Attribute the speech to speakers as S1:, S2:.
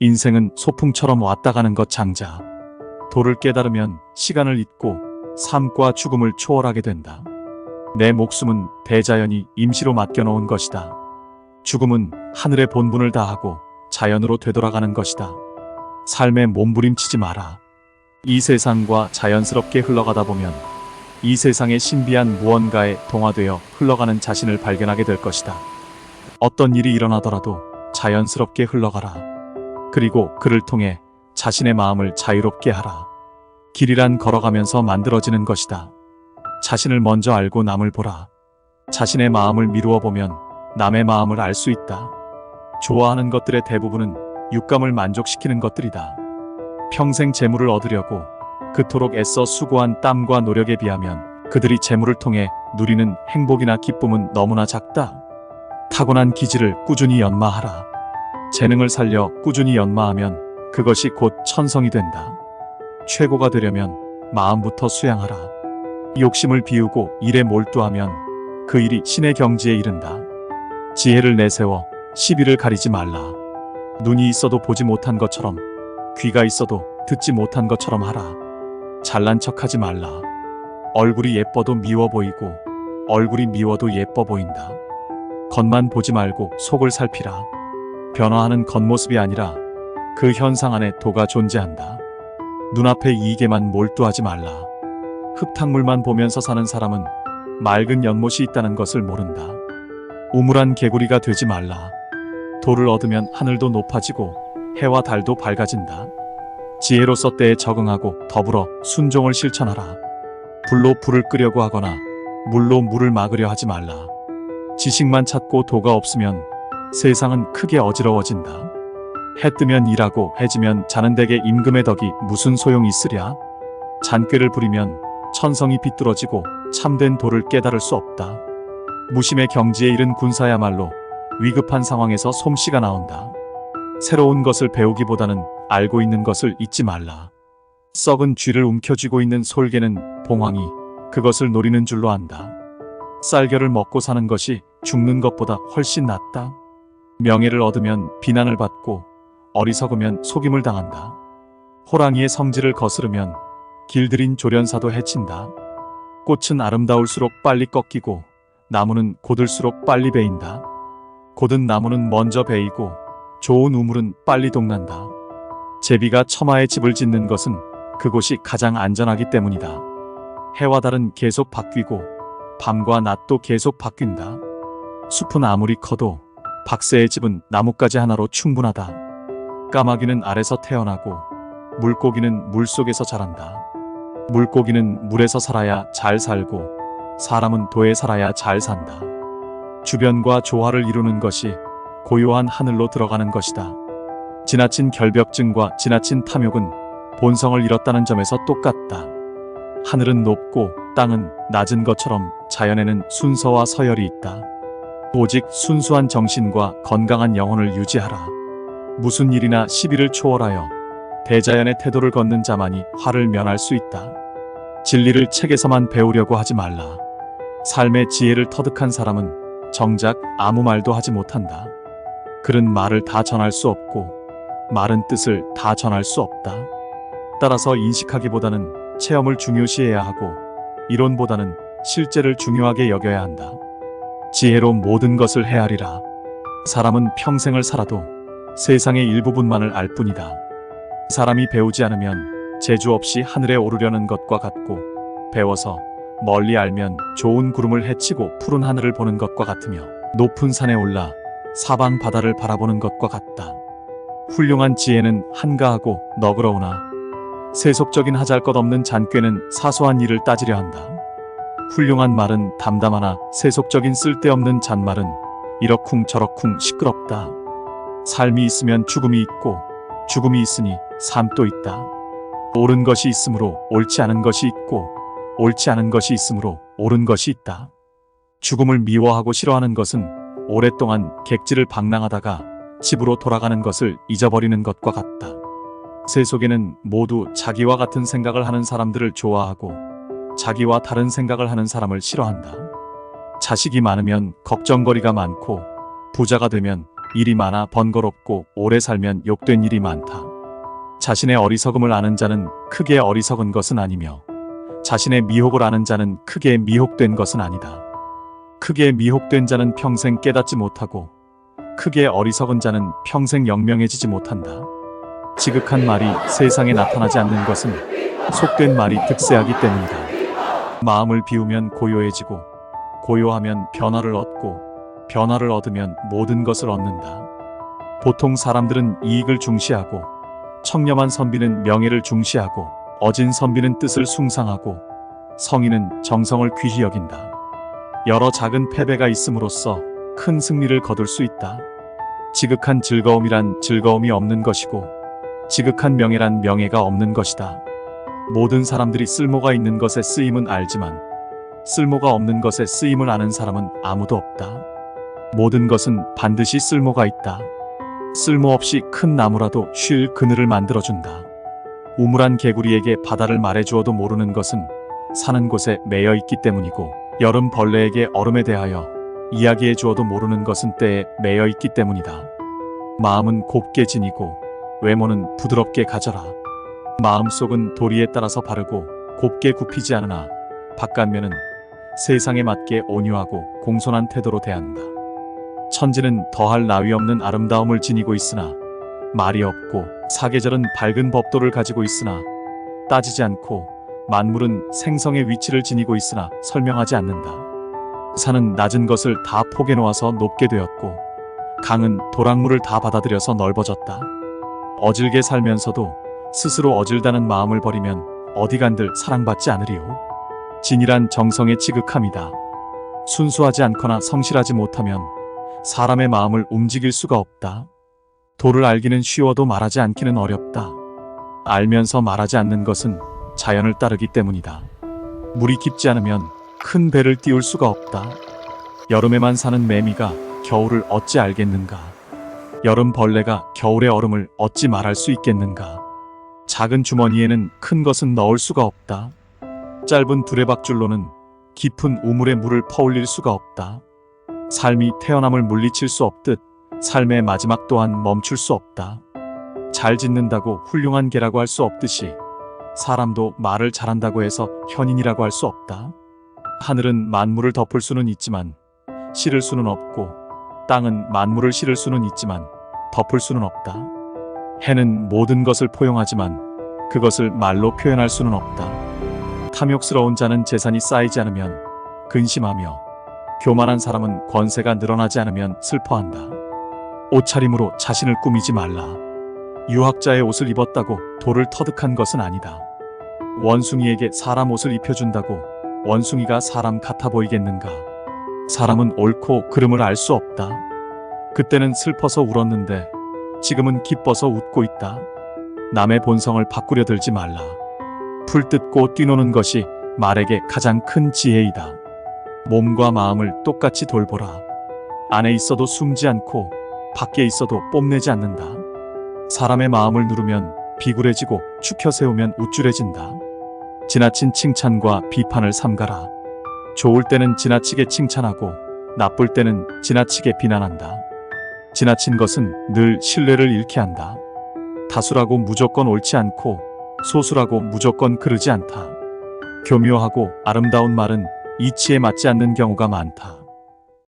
S1: 인생은 소풍처럼 왔다 가는 것 장자. 도를 깨달으면 시간을 잊고 삶과 죽음을 초월하게 된다. 내 목숨은 대자연이 임시로 맡겨놓은 것이다. 죽음은 하늘의 본분을 다하고 자연으로 되돌아가는 것이다. 삶에 몸부림치지 마라. 이 세상과 자연스럽게 흘러가다 보면 이 세상의 신비한 무언가에 동화되어 흘러가는 자신을 발견하게 될 것이다. 어떤 일이 일어나더라도 자연스럽게 흘러가라. 그리고 그를 통해 자신의 마음을 자유롭게 하라. 길이란 걸어가면서 만들어지는 것이다. 자신을 먼저 알고 남을 보라. 자신의 마음을 미루어 보면 남의 마음을 알 수 있다. 좋아하는 것들의 대부분은 육감을 만족시키는 것들이다. 평생 재물을 얻으려고 그토록 애써 수고한 땀과 노력에 비하면 그들이 재물을 통해 누리는 행복이나 기쁨은 너무나 작다. 타고난 기질을 꾸준히 연마하라. 재능을 살려 꾸준히 연마하면 그것이 곧 천성이 된다. 최고가 되려면 마음부터 수양하라. 욕심을 비우고 일에 몰두하면 그 일이 신의 경지에 이른다. 지혜를 내세워 시비를 가리지 말라. 눈이 있어도 보지 못한 것처럼, 귀가 있어도 듣지 못한 것처럼 하라. 잘난 척하지 말라. 얼굴이 예뻐도 미워 보이고 얼굴이 미워도 예뻐 보인다. 겉만 보지 말고 속을 살피라. 변화하는 겉모습이 아니라 그 현상 안에 도가 존재한다. 눈앞의 이익에만 몰두하지 말라. 흙탕물만 보면서 사는 사람은 맑은 연못이 있다는 것을 모른다. 우물한 개구리가 되지 말라. 도를 얻으면 하늘도 높아지고 해와 달도 밝아진다. 지혜로서 때에 적응하고 더불어 순종을 실천하라. 불로 불을 끄려고 하거나 물로 물을 막으려 하지 말라. 지식만 찾고 도가 없으면 세상은 크게 어지러워진다. 해 뜨면 일하고 해 지면 자는 댁에 임금의 덕이 무슨 소용이 있으랴. 잔꾀를 부리면 천성이 비뚤어지고 참된 도를 깨달을 수 없다. 무심의 경지에 이른 군사야말로 위급한 상황에서 솜씨가 나온다. 새로운 것을 배우기보다는 알고 있는 것을 잊지 말라. 썩은 쥐를 움켜쥐고 있는 솔개는 봉황이 그것을 노리는 줄로 안다. 쌀겨를 먹고 사는 것이 죽는 것보다 훨씬 낫다. 명예를 얻으면 비난을 받고 어리석으면 속임을 당한다. 호랑이의 성질을 거스르면 길들인 조련사도 해친다. 꽃은 아름다울수록 빨리 꺾이고 나무는 곧을수록 빨리 베인다. 곧은 나무는 먼저 베이고 좋은 우물은 빨리 동난다. 제비가 처마에 집을 짓는 것은 그곳이 가장 안전하기 때문이다. 해와 달은 계속 바뀌고 밤과 낮도 계속 바뀐다. 숲은 아무리 커도 박새의 집은 나뭇가지 하나로 충분하다. 까마귀는 알에서 태어나고 물고기는 물속에서 자란다. 물고기는 물에서 살아야 잘 살고 사람은 도에 살아야 잘 산다. 주변과 조화를 이루는 것이 고요한 하늘로 들어가는 것이다. 지나친 결벽증과 지나친 탐욕은 본성을 잃었다는 점에서 똑같다. 하늘은 높고 땅은 낮은 것처럼 자연에는 순서와 서열이 있다. 오직 순수한 정신과 건강한 영혼을 유지하라. 무슨 일이나 시비를 초월하여 대자연의 태도를 걷는 자만이 화를 면할 수 있다. 진리를 책에서만 배우려고 하지 말라. 삶의 지혜를 터득한 사람은 정작 아무 말도 하지 못한다. 글은 말을 다 전할 수 없고 말은 뜻을 다 전할 수 없다. 따라서 인식하기보다는 체험을 중요시해야 하고 이론보다는 실제를 중요하게 여겨야 한다. 지혜로 모든 것을 헤아리라. 사람은 평생을 살아도 세상의 일부분만을 알 뿐이다. 사람이 배우지 않으면 재주 없이 하늘에 오르려는 것과 같고 배워서 멀리 알면 좋은 구름을 헤치고 푸른 하늘을 보는 것과 같으며 높은 산에 올라 사방 바다를 바라보는 것과 같다. 훌륭한 지혜는 한가하고 너그러우나 세속적인 하잘것없는 잔꾀는 사소한 일을 따지려 한다. 훌륭한 말은 담담하나 세속적인 쓸데없는 잔말은 이러쿵저러쿵 시끄럽다. 삶이 있으면 죽음이 있고 죽음이 있으니 삶도 있다. 옳은 것이 있으므로 옳지 않은 것이 있고 옳지 않은 것이 있으므로 옳은 것이 있다. 죽음을 미워하고 싫어하는 것은 오랫동안 객지를 방랑하다가 집으로 돌아가는 것을 잊어버리는 것과 같다. 세속에는 모두 자기와 같은 생각을 하는 사람들을 좋아하고 자기와 다른 생각을 하는 사람을 싫어한다. 자식이 많으면 걱정거리가 많고 부자가 되면 일이 많아 번거롭고 오래 살면 욕된 일이 많다. 자신의 어리석음을 아는 자는 크게 어리석은 것은 아니며 자신의 미혹을 아는 자는 크게 미혹된 것은 아니다. 크게 미혹된 자는 평생 깨닫지 못하고 크게 어리석은 자는 평생 영명해지지 못한다. 지극한 말이 세상에 나타나지 않는 것은 속된 말이 득세하기 때문이다. 마음을 비우면 고요해지고 고요하면 변화를 얻고 변화를 얻으면 모든 것을 얻는다. 보통 사람들은 이익을 중시하고 청렴한 선비는 명예를 중시하고 어진 선비는 뜻을 숭상하고 성인은 정성을 귀히 여긴다. 여러 작은 패배가 있음으로써 큰 승리를 거둘 수 있다. 지극한 즐거움이란 즐거움이 없는 것이고 지극한 명예란 명예가 없는 것이다. 모든 사람들이 쓸모가 있는 것에 쓰임은 알지만 쓸모가 없는 것에 쓰임을 아는 사람은 아무도 없다. 모든 것은 반드시 쓸모가 있다. 쓸모없이 큰 나무라도 쉴 그늘을 만들어준다. 우물한 개구리에게 바다를 말해주어도 모르는 것은 사는 곳에 매여 있기 때문이고 여름 벌레에게 얼음에 대하여 이야기해 주어도 모르는 것은 때에 매여 있기 때문이다. 마음은 곱게 지니고 외모는 부드럽게 가져라. 마음속은 도리에 따라서 바르고 곱게 굽히지 않으나 바깥면은 세상에 맞게 온유하고 공손한 태도로 대한다. 천지는 더할 나위 없는 아름다움을 지니고 있으나 말이 없고 사계절은 밝은 법도를 가지고 있으나 따지지 않고 만물은 생성의 위치를 지니고 있으나 설명하지 않는다. 산은 낮은 것을 다 포개 놓아서 높게 되었고 강은 도랑물을 다 받아들여서 넓어졌다. 어질게 살면서도 스스로 어질다는 마음을 버리면 어디간들 사랑받지 않으리요. 진이란 정성의 지극함이다. 순수하지 않거나 성실하지 못하면 사람의 마음을 움직일 수가 없다. 도를 알기는 쉬워도 말하지 않기는 어렵다. 알면서 말하지 않는 것은 자연을 따르기 때문이다. 물이 깊지 않으면 큰 배를 띄울 수가 없다. 여름에만 사는 매미가 겨울을 어찌 알겠는가? 여름 벌레가 겨울의 얼음을 어찌 말할 수 있겠는가? 작은 주머니에는 큰 것은 넣을 수가 없다. 짧은 두레박줄로는 깊은 우물에 물을 퍼올릴 수가 없다. 삶이 태어남을 물리칠 수 없듯 삶의 마지막 또한 멈출 수 없다. 잘 짓는다고 훌륭한 개라고 할 수 없듯이 사람도 말을 잘한다고 해서 현인이라고 할 수 없다. 하늘은 만물을 덮을 수는 있지만 실을 수는 없고 땅은 만물을 실을 수는 있지만 덮을 수는 없다. 해는 모든 것을 포용하지만 그것을 말로 표현할 수는 없다. 탐욕스러운 자는 재산이 쌓이지 않으면 근심하며 교만한 사람은 권세가 늘어나지 않으면 슬퍼한다. 옷차림으로 자신을 꾸미지 말라. 유학자의 옷을 입었다고 돌을 터득한 것은 아니다. 원숭이에게 사람 옷을 입혀준다고 원숭이가 사람 같아 보이겠는가? 사람은 옳고 그름을 알 수 없다. 그때는 슬퍼서 울었는데 지금은 기뻐서 웃고 있다. 남의 본성을 바꾸려 들지 말라. 풀 뜯고 뛰노는 것이 말에게 가장 큰 지혜이다. 몸과 마음을 똑같이 돌보라. 안에 있어도 숨지 않고 밖에 있어도 뽐내지 않는다. 사람의 마음을 누르면 비굴해지고 축혀 세우면 우쭐해진다. 지나친 칭찬과 비판을 삼가라. 좋을 때는 지나치게 칭찬하고 나쁠 때는 지나치게 비난한다. 지나친 것은 늘 신뢰를 잃게 한다. 다수라고 무조건 옳지 않고 소수라고 무조건 그르지 않다. 교묘하고 아름다운 말은 이치에 맞지 않는 경우가 많다.